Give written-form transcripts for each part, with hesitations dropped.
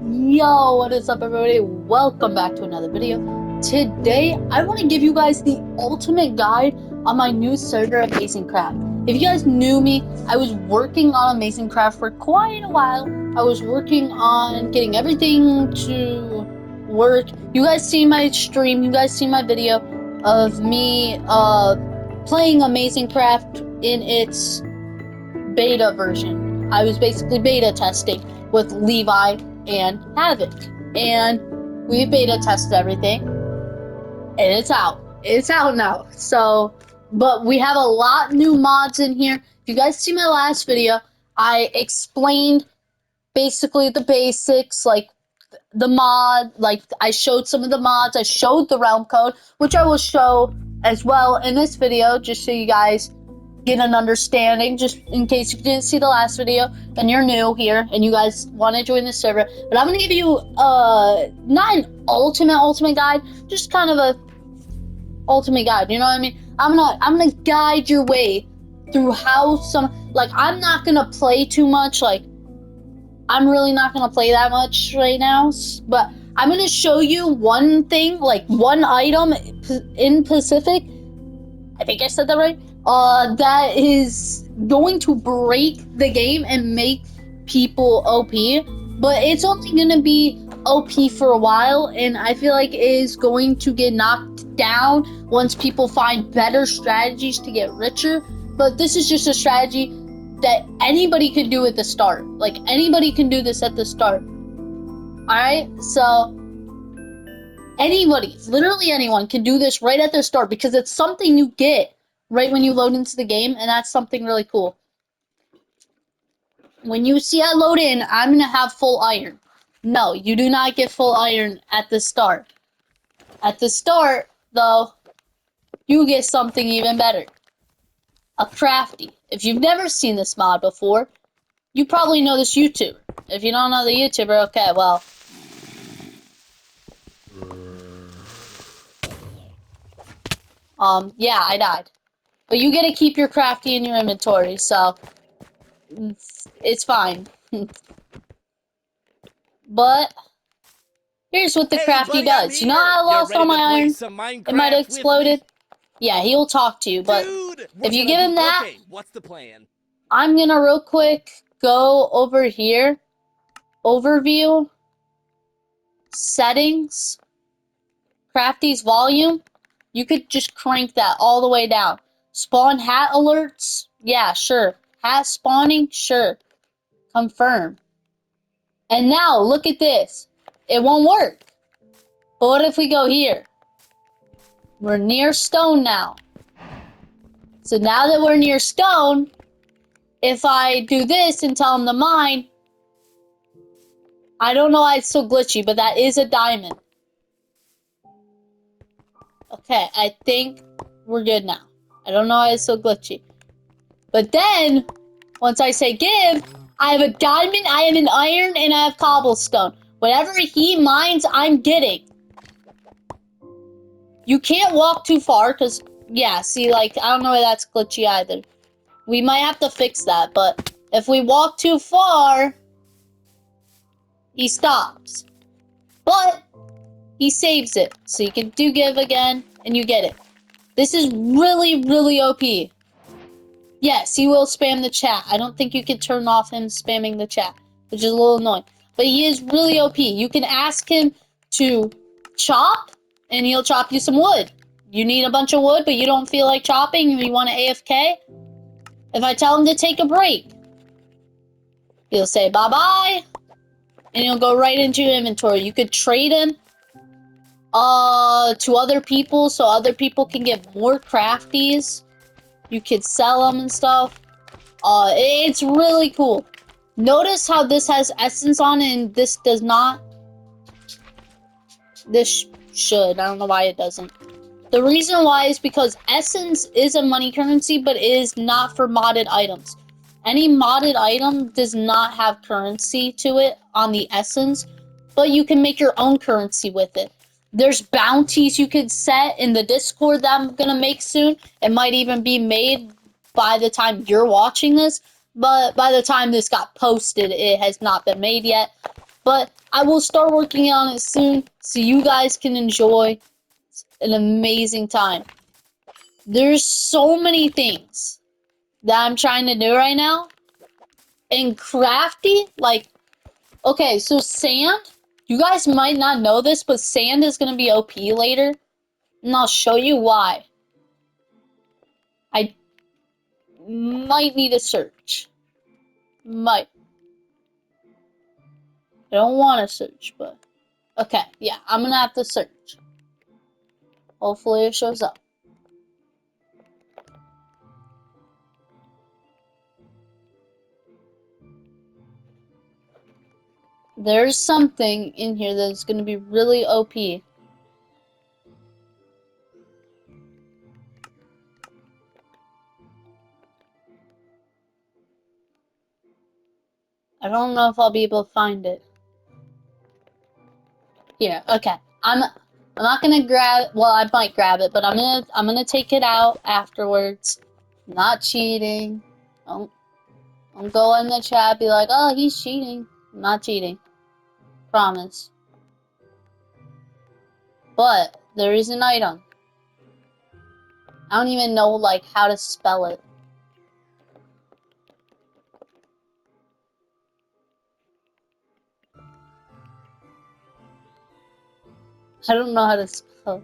Yo, what is up everybody? Welcome back to another video. Today, I want to give you guys the ultimate guide on my new server, Amazing Craft. If you guys knew me, I was working on Amazing Craft for quite a while. I was working on getting everything to work. You guys see my stream, you guys see my video of me playing Amazing Craft in its beta version. I was basically beta testing with Levi and Havoc, and we beta tested everything, and it's out. It's out now. So, but we have a lot new mods in here. If you guys see my last video, I explained basically the basics, like the mod, like I showed some of the mods. I showed the realm code, which I will show as well in this video, just so you guys get an understanding, just in case you didn't see the last video and you're new here and you guys want to join the server. But I'm gonna give you not an ultimate guide, just kind of a ultimate guide, you know what I mean? I'm gonna guide your way through how I'm not gonna play too much, like I'm really not gonna play that much right now, but I'm gonna show you one thing, like one item in Pacific, I think I said that right, that is going to break the game and make people OP, but it's only gonna be OP for a while, and I feel like it is going to get knocked down once people find better strategies to get richer. But this is just a strategy that anybody can do at the start. Like, anybody can do this at the start. Alright, so anybody, literally anyone, can do this right at the start because it's something you get right when you load into the game, and that's something really cool. When you see I load in, I'm gonna have full iron. No, you do not get full iron at the start. At the start, though, you get something even better. A crafty. If you've never seen this mod before, you probably know this YouTuber. If you don't know the YouTuber, okay, well. Yeah, I died. But you get to keep your crafty in your inventory, so it's fine. But here's what the crafty does. You know how I lost all my iron? It might have exploded. Yeah, he'll talk to you, but if you give him that, okay, what's the plan? I'm gonna real quick go over here, overview, settings, crafty's volume. You could just crank that all the way down. Spawn hat alerts, yeah, sure. Hat spawning, sure. Confirm. And now, look at this. It won't work. But what if we go here? We're near stone now. So now that we're near stone, if I do this and tell him to mine, I don't know why it's so glitchy, but that is a diamond. Okay, I think we're good now. I don't know why it's so glitchy. But then, once I say give, I have a diamond, I have an iron, and I have cobblestone. Whatever he mines, I'm getting. You can't walk too far, because, yeah, see, like, I don't know why that's glitchy either. We might have to fix that, but if we walk too far, he stops. But he saves it, so you can do give again, and you get it. This is really, really OP. Yes, he will spam the chat. I don't think you can turn off him spamming the chat, which is a little annoying. But he is really OP. You can ask him to chop, and he'll chop you some wood. You need a bunch of wood, but you don't feel like chopping, and you want to AFK? If I tell him to take a break, he'll say bye-bye, and he'll go right into your inventory. You could trade him to other people, so other people can get more crafties. You could sell them and stuff. It's really cool. Notice how this has essence on it and this does not. This should. I don't know why it doesn't. The reason why is because essence is a money currency, but it is not for modded items. Any modded item does not have currency to it on the essence, but you can make your own currency with it. There's bounties you could set in the Discord that I'm gonna make soon. It might even be made by the time you're watching this, but by the time this got posted, it has not been made yet. but I will start working on it soon so you guys can enjoy an amazing time. There's so many things that I'm trying to do right now. And crafty, like, okay, so sand, you guys might not know this, but sand is going to be OP later. And I'll show you why. I might need a search. Might. I don't want to search, but... Okay, yeah, I'm going to have to search. Hopefully it shows up. There's something in here that's going to be really OP. I don't know if I'll be able to find it. Here, okay. I'm not gonna grab, well, I might grab it, but I'm gonna take it out afterwards. Not cheating. Don't go in the chat, be like, oh, he's cheating. I'm not cheating. Promise. But there is an item. I don't even know, like, how to spell it. I don't know how to spell it.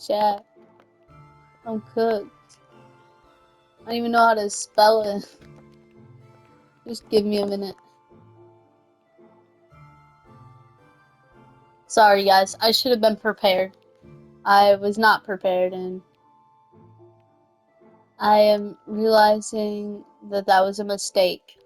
Chat. I'm cooked. I don't even know how to spell it. Just give me a minute. Sorry, guys. I should have been prepared. I was not prepared, and I am realizing that that was a mistake.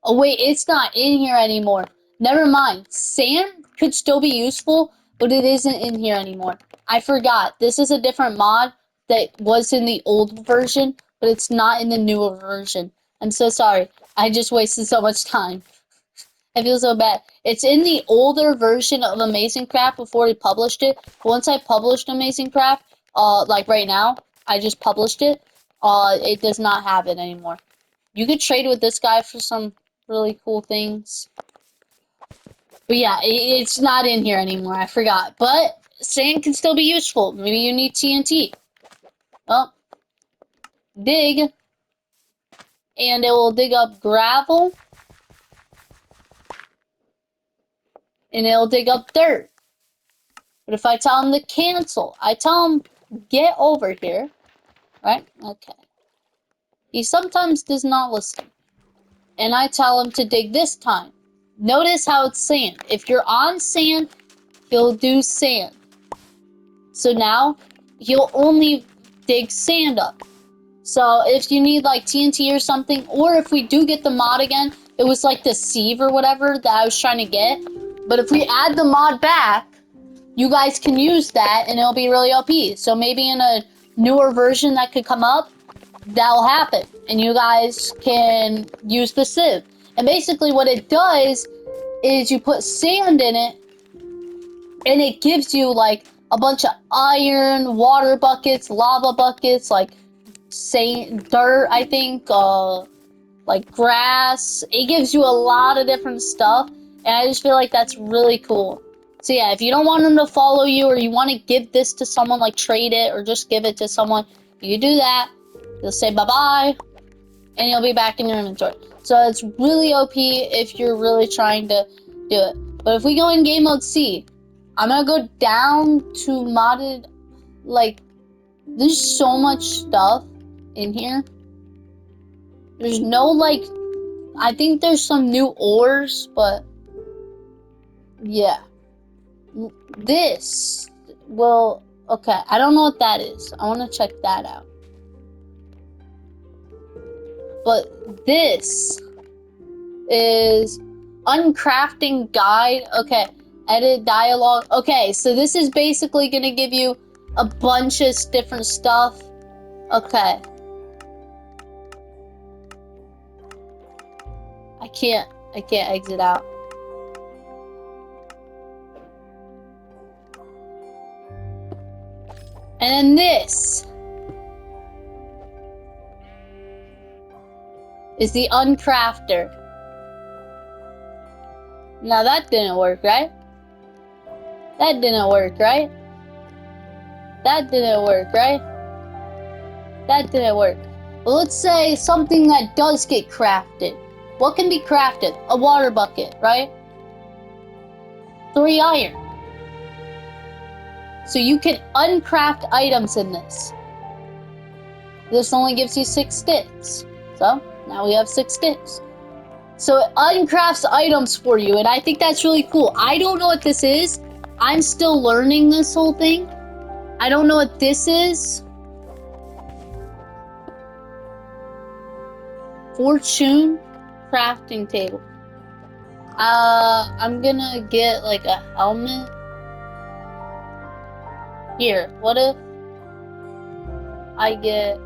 Oh wait, it's not in here anymore. Never mind. Sand could still be useful, but it isn't in here anymore. I forgot. This is a different mod that was in the old version, but it's not in the newer version. I'm so sorry. I just wasted so much time. I feel so bad. It's in the older version of Amazing Craft before we published it. Once I published Amazing Craft, like right now, I just published it. It does not have it anymore. You could trade with this guy for some really cool things. But yeah, it's not in here anymore. I forgot. But sand can still be useful. Maybe you need TNT. Well, dig. And it will dig up gravel. And it'll dig up dirt. But if I tell him to cancel, I tell him, get over here. Right? Okay. He sometimes does not listen. And I tell him to dig this time. Notice how it's sand. If you're on sand, he'll do sand. So now, he'll only dig sand up. So if you need like TNT or something, or if we do get the mod again, it was like the sieve or whatever that I was trying to get. But if we add the mod back, you guys can use that and it'll be really OP. So maybe in a newer version that could come up, that'll happen. And you guys can use the sieve. And basically what it does is you put sand in it and it gives you like a bunch of iron, water buckets, lava buckets, like dirt, I think, like grass. It gives you a lot of different stuff, and I just feel like that's really cool. So yeah, if you don't want them to follow you, or you want to give this to someone, like trade it, or just give it to someone, you do that. You'll say bye-bye, and you'll be back in your inventory. So it's really OP if you're really trying to do it. But if we go in game mode C, I'm gonna go down to modded, like, there's so much stuff in here. There's no, like, I think there's some new ores, but yeah. This, well, okay, I don't know what that is. I want to check that out. But this is uncrafting guide. Okay, edit dialogue. Okay, so this is basically gonna give you a bunch of different stuff. Okay. I can't exit out. And then this. is the uncrafter. Now that didn't work, right? That didn't work, right? That didn't work, right? That didn't work. Well, let's say something that does get crafted. What can be crafted? A water bucket, right? 3 iron. So you can uncraft items in this. This only gives you 6 sticks. So now we have 6 sticks. So it uncrafts items for you, and I think that's really cool. I don't know what this is. I'm still learning this whole thing. I don't know what this is. Fortune crafting table. I'm gonna get like a helmet. Here, what if I get...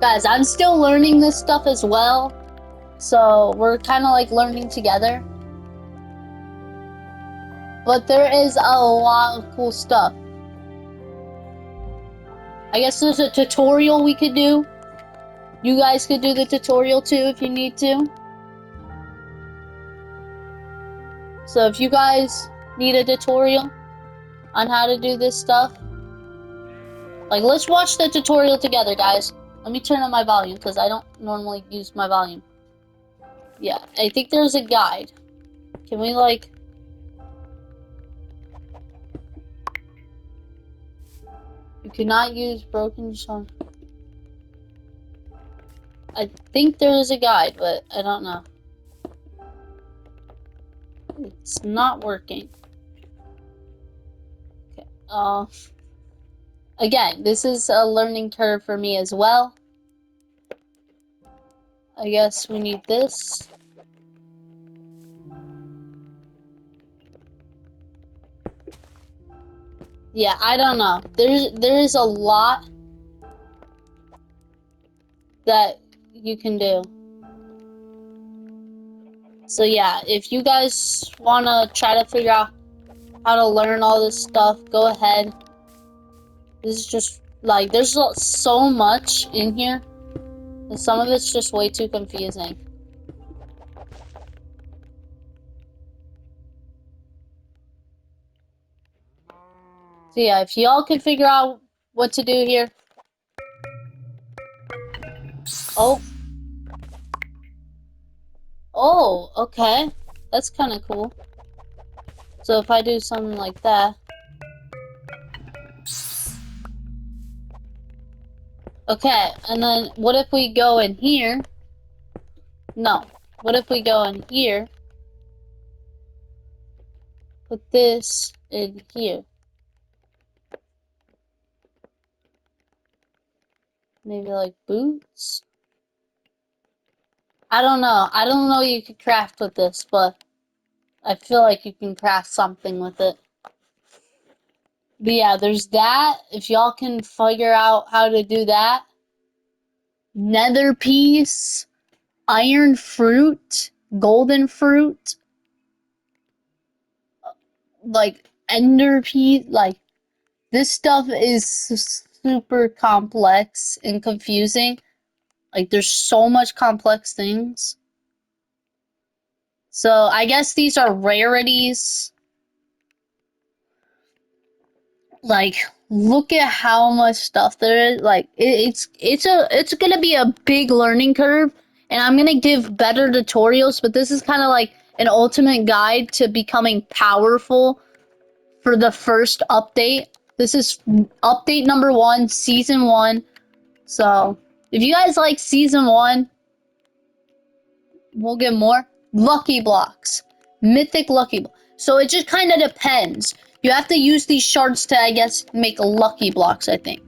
Guys, I'm still learning this stuff as well. So we're kind of like learning together. But there is a lot of cool stuff. I guess there's a tutorial we could do. You guys could do the tutorial too if you need to. So if you guys need a tutorial on how to do this stuff, like, let's watch the tutorial together, guys. Let me turn on my volume because I don't normally use my volume. Yeah, I think there's a guide. Can we, like... You cannot use broken stone. I think there is a guide, but I don't know. It's not working. Okay. Again, this is a learning curve for me as well. I guess we need this. Yeah, I don't know. There's a lot that you can do. So yeah, if you guys wanna try to figure out how to learn all this stuff, go ahead. This is just, like, there's so much in here, and some of it's just way too confusing. So yeah, if y'all can figure out what to do here. Oh. Oh, okay. That's kind of cool. So if I do something like that. Okay, and then what if we go in here? No. What if we go in here? Put this in here. Maybe like boots? I don't know. I don't know you could craft with this, but I feel like you can craft something with it. But yeah, there's that. If y'all can figure out how to do that. Nether piece, iron fruit, golden fruit, like ender piece, like this stuff is super complex and confusing. Like there's so much complex things. So I guess these are rarities. Like, look at how much stuff there is. Like, it's gonna be a big learning curve, and I'm gonna give better tutorials. But this is kind of like an ultimate guide to becoming powerful for the first update. This is update number 1, season 1. So if you guys like season 1, we'll get more lucky blocks, mythic lucky blocks. So it just kind of depends. You have to use these shards to, I guess, make lucky blocks, I think.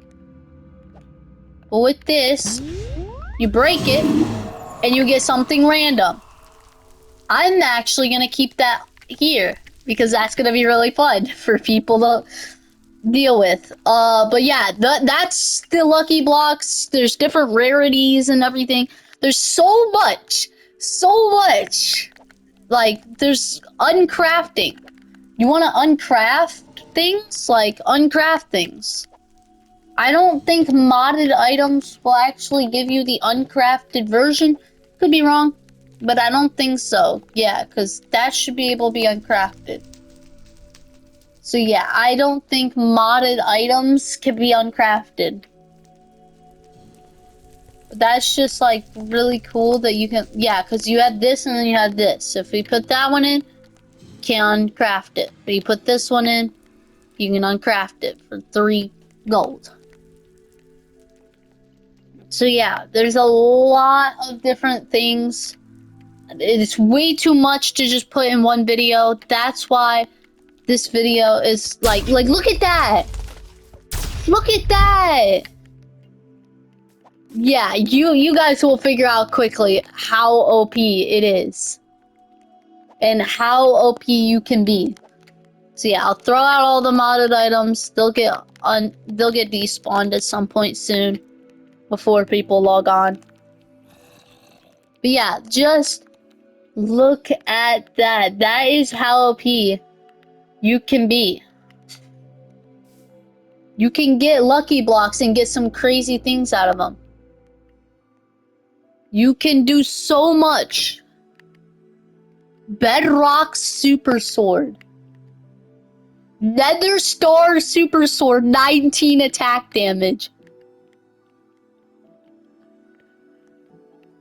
But with this, you break it, and you get something random. I'm actually going to keep that here, because that's going to be really fun for people to deal with. But yeah, that's the lucky blocks. There's different rarities and everything. There's so much. Like, there's uncrafting. You want to uncraft things? Like, uncraft things. I don't think modded items will actually give you the uncrafted version. Could be wrong, but I don't think so. Yeah, because that should be able to be uncrafted. So yeah, I don't think modded items can be uncrafted. But that's just like really cool that you can, yeah, because you had this and then you had this. So if we put that one in, can uncraft it. But you put this one in, you can uncraft it for 3 gold. So yeah, there's a lot of different things. It's way too much to just put in one video. That's why this video is like look at that! Look at that! Yeah, you guys will figure out quickly how OP it is. And how OP you can be. So yeah, I'll throw out all the modded items. They'll get despawned at some point soon before people log on. But yeah, just look at that. That is how OP you can be. You can get lucky blocks and get some crazy things out of them. You can do so much. Bedrock Super Sword. Nether Star Super Sword, 19 attack damage.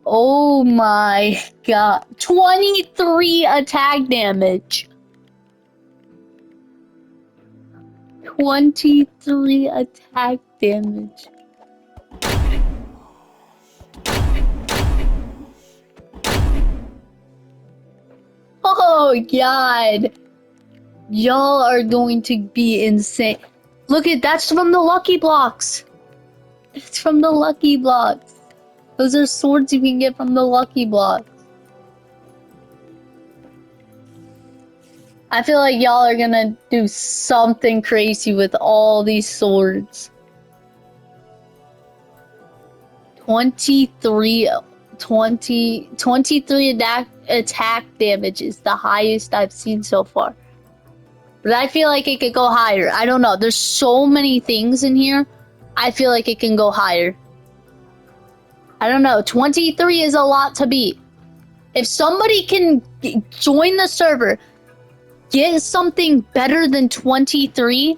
Oh my god. 23 attack damage. 23 attack damage. Oh god. Y'all are going to be insane. Look at that's from the lucky blocks. It's from the lucky blocks. Those are swords you can get from the lucky blocks. I feel like y'all are gonna do something crazy with all these swords. 23 attack damage is the highest I've seen so far. But I feel like it could go higher. I don't know. There's so many things in here. I feel like it can go higher. I don't know. 23 is a lot to beat. If somebody can join the server, get something better than 23,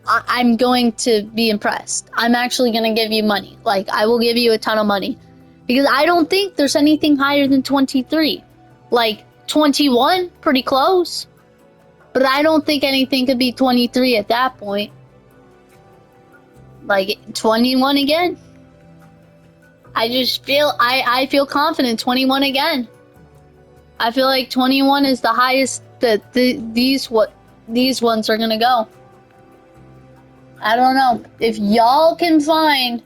I'm going to be impressed. I'm actually going to give you money. Like, I will give you a ton of money. Because I don't think there's anything higher than 23. Like, 21, pretty close. But I don't think anything could be 23 at that point. Like, 21 again. I just feel, I feel confident 21 again. I feel like 21 is the highest that these ones are gonna go. I don't know. If y'all can find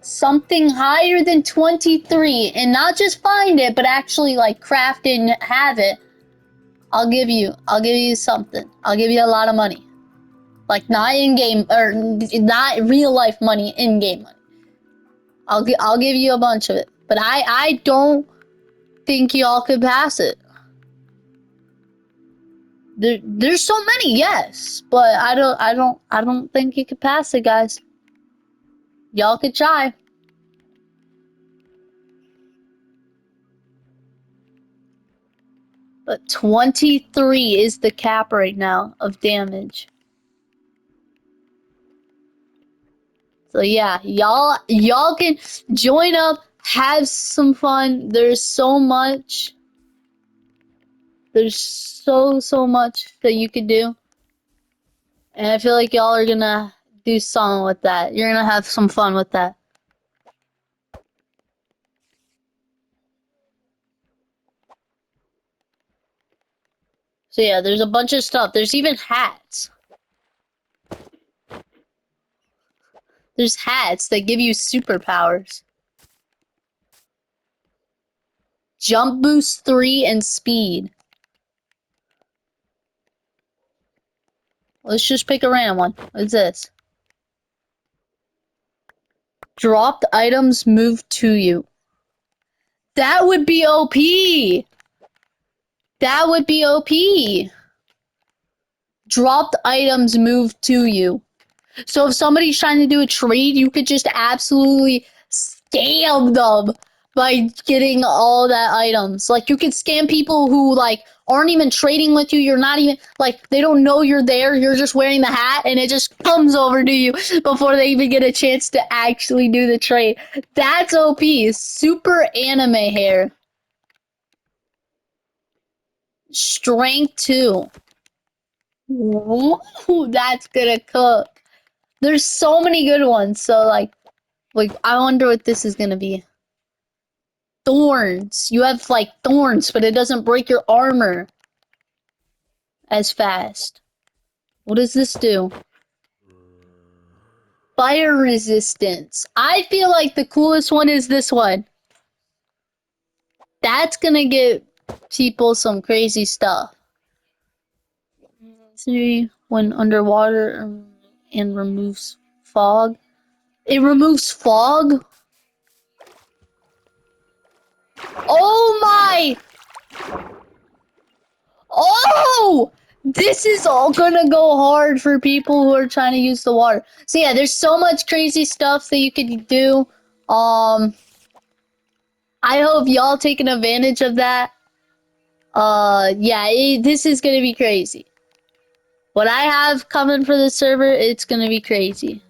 something higher than 23 and not just find it, but actually like craft it and have it, I'll give you something. I'll give you a lot of money. Like not in-game or not real life money, in-game money. I'll give you a bunch of it. But I don't think y'all could pass it. There's so many, yes, but I don't think you could pass it, guys. Y'all could try. But 23 is the cap right now of damage. So yeah, y'all can join up, have some fun. There's so much. There's so much that you could do. And I feel like y'all are gonna do something with that. You're gonna have some fun with that. So yeah, there's a bunch of stuff. There's even hats. There's hats that give you superpowers. Jump boost 3 and speed. Let's just pick a random one. What's this? Dropped items move to you. That would be OP. That would be OP. Dropped items move to you. So if somebody's trying to do a trade, you could just absolutely scam them by getting all that items. Like, you can scam people who, like, aren't even trading with you. You're not even, like, they don't know you're there. You're just wearing the hat, and it just comes over to you before they even get a chance to actually do the trade. That's OP. Super anime hair. Strength 2. Ooh, that's gonna cook. There's so many good ones. So, like, I wonder what this is gonna be. Thorns. You have, like, thorns, but it doesn't break your armor as fast. What does this do? Fire resistance. I feel like the coolest one is this one. That's gonna give people some crazy stuff. See, when underwater and removes fog. It removes fog? Oh my! Oh! This is all gonna go hard for people who are trying to use the water. So yeah, there's so much crazy stuff that you could do. I hope y'all taking advantage of that. Yeah, this is gonna be crazy. What I have coming for the server, it's gonna be crazy.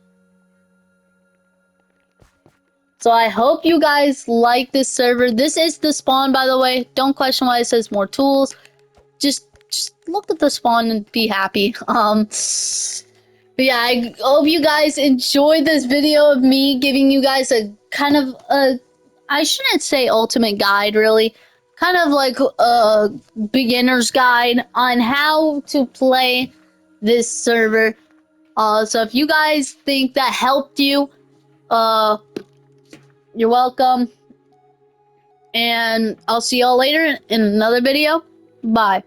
So I hope you guys like this server. This is the spawn, by the way. Don't question why it says more tools. Just look at the spawn and be happy. But yeah, I hope you guys enjoyed this video of me giving you guys a kind of a, I shouldn't say ultimate guide, really. Kind of like a beginner's guide on how to play this server. So if you guys think that helped you, you're welcome. And I'll see y'all later in another video. Bye.